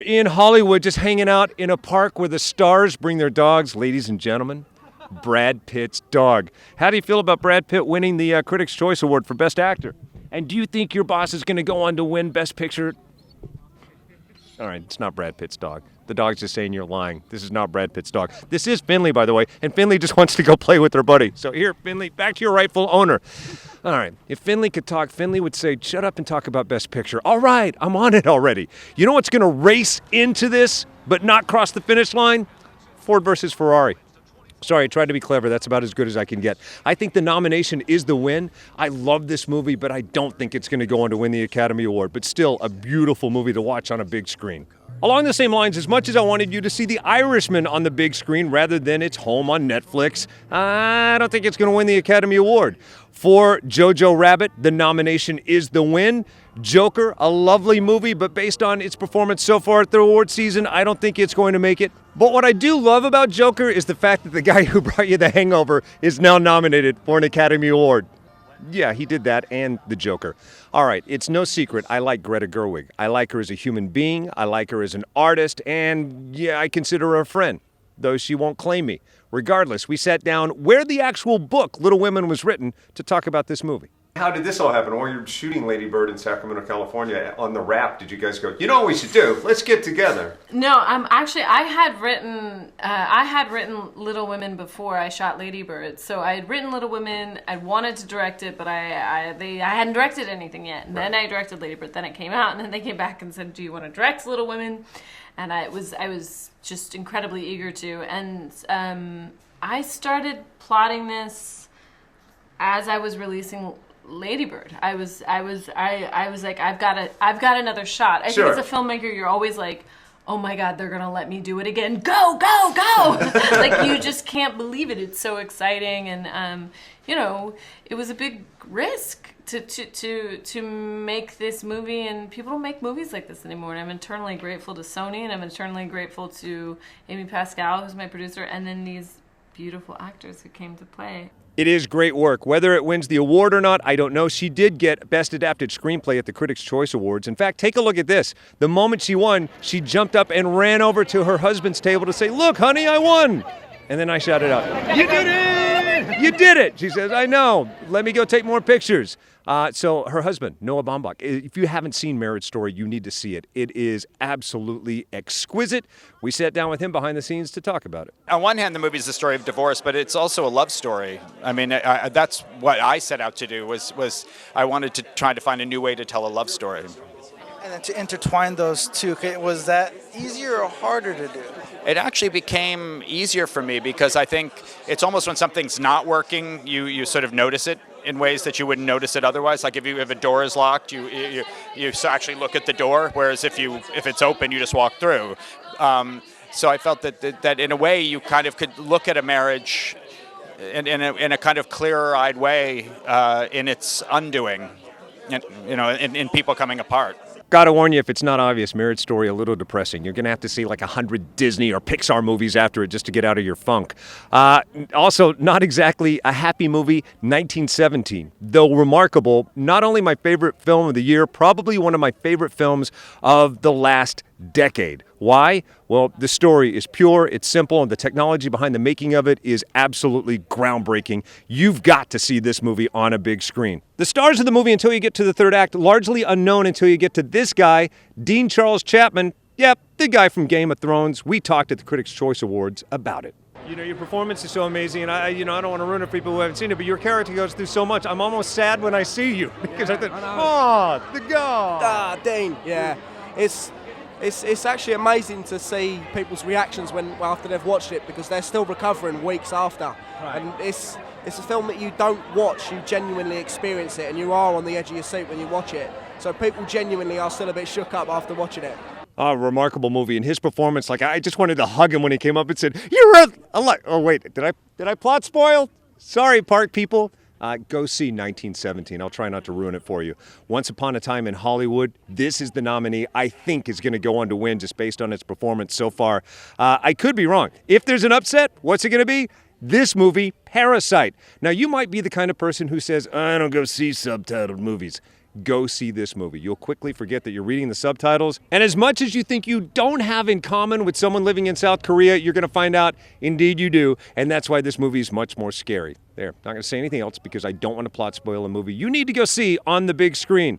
In Hollywood, just hanging out in a park where the stars bring their dogs, ladies and gentlemen. Brad Pitt's dog. How do you feel about Brad Pitt winning the Critics' Choice Award for Best Actor? And do you think your boss is going to go on to win Best Picture? All right, it's not Brad Pitt's dog. The dog's just saying you're lying. This is not Brad Pitt's dog. This is Finley, by the way, and Finley just wants to go play with her buddy. So here, Finley, back to your rightful owner. All right, if Finley could talk, Finley would say, shut up and talk about Best Picture. All right, I'm on it already. You know what's going to race into this but not cross the finish line? Ford versus Ferrari. Sorry, I tried to be clever. That's about as good as I can get. I think the nomination is the win. I love this movie, but I don't think it's going to go on to win the Academy Award. But still, a beautiful movie to watch on a big screen. Along the same lines, as much as I wanted you to see The Irishman on the big screen rather than its home on Netflix, I don't think it's going to win the Academy Award. For Jojo Rabbit, the nomination is the win. Joker, a lovely movie, but based on its performance so far at the award season, I don't think it's going to make it. But what I do love about Joker is the fact that the guy who brought you The Hangover is now nominated for an Academy Award. Yeah, he did that and the Joker. All right, it's no secret I like Greta Gerwig. I like her as a human being. I like her as an artist. And yeah, I consider her a friend, though she won't claim me. Regardless, we sat down where the actual book, Little Women, was written to talk about this movie. How did this all happen? While you're shooting Lady Bird in Sacramento, California, on the wrap, did you guys go, you know what we should do? Let's get together. No, I had written Little Women before I shot Lady Bird. So I had written Little Women. I wanted to direct it, but I hadn't directed anything yet. And then I directed Lady Bird. Then it came out, and then they came back and said, "Do you want to direct Little Women?" And I was just incredibly eager to. And I started plotting this as I was releasing Lady Bird. I was like, I've got another shot. I think as a filmmaker, you're always like, oh my God, they're gonna let me do it again. Go, go, go! Like, you just can't believe it. It's so exciting, and it was a big risk to make this movie, and people don't make movies like this anymore. And I'm eternally grateful to Sony, and I'm eternally grateful to Amy Pascal, who's my producer, and then these beautiful actors who came to play. It is great work. Whether it wins the award or not, I don't know. She did get Best Adapted Screenplay at the Critics' Choice Awards. In fact, take a look at this. The moment she won, she jumped up and ran over to her husband's table to say, "Look, honey, I won." And then I shouted out, "You did it! You did it!" She says, "I know. Let me go take more pictures." So her husband, Noah Baumbach, if you haven't seen Marriage Story, you need to see it. It is absolutely exquisite. We sat down with him behind the scenes to talk about it. On one hand, the movie is a story of divorce, but it's also a love story. I mean, that's what I set out to do, was I wanted to try to find a new way to tell a love story. And then to intertwine those two, was that easier or harder to do? It actually became easier for me because I think it's almost when something's not working, you sort of notice it in ways that you wouldn't notice it otherwise. Like if a door is locked, you actually look at the door, whereas if it's open, you just walk through. So I felt that in a way you kind of could look at a marriage in a kind of clearer-eyed way in its undoing, in people coming apart. Gotta warn you, if it's not obvious, Marriage Story a little depressing. You're gonna have to see like 100 Disney or Pixar movies after it just to get out of your funk. Also, not exactly a happy movie, 1917. Though remarkable, not only my favorite film of the year, probably one of my favorite films of the last decade. Why? Well, the story is pure, it's simple, and the technology behind the making of it is absolutely groundbreaking. You've got to see this movie on a big screen. The stars of the movie until you get to the third act, largely unknown until you get to this guy, Dean Charles Chapman. Yep, the guy from Game of Thrones. We talked at the Critics' Choice Awards about it. You know, your performance is so amazing, and I don't want to ruin it for people who haven't seen it, but your character goes through so much. I'm almost sad when I see you because I think, oh, the guy. Dean, yeah. It's actually amazing to see people's reactions after they've watched it, because they're still recovering weeks after. Right. And it's a film that you don't watch, you genuinely experience it, and you are on the edge of your seat when you watch it. So people genuinely are still a bit shook up after watching it. A remarkable movie, and his performance, like I just wanted to hug him when he came up and said, "You're a lot." Oh wait, did I plot spoil? Sorry, park people. Go see 1917. I'll try not to ruin it for you. Once Upon a Time in Hollywood, this is the nominee I think is going to go on to win just based on its performance so far. I could be wrong. If there's an upset, what's it going to be? This movie, Parasite. Now, you might be the kind of person who says, I don't go see subtitled movies. go see this movie. You'll quickly forget that you're reading the subtitles. And as much as you think you don't have in common with someone living in South Korea, you're going to find out, indeed you do. And that's why this movie is much more scary. There, not going to say anything else because I don't want to plot spoil a movie you need to go see on the big screen.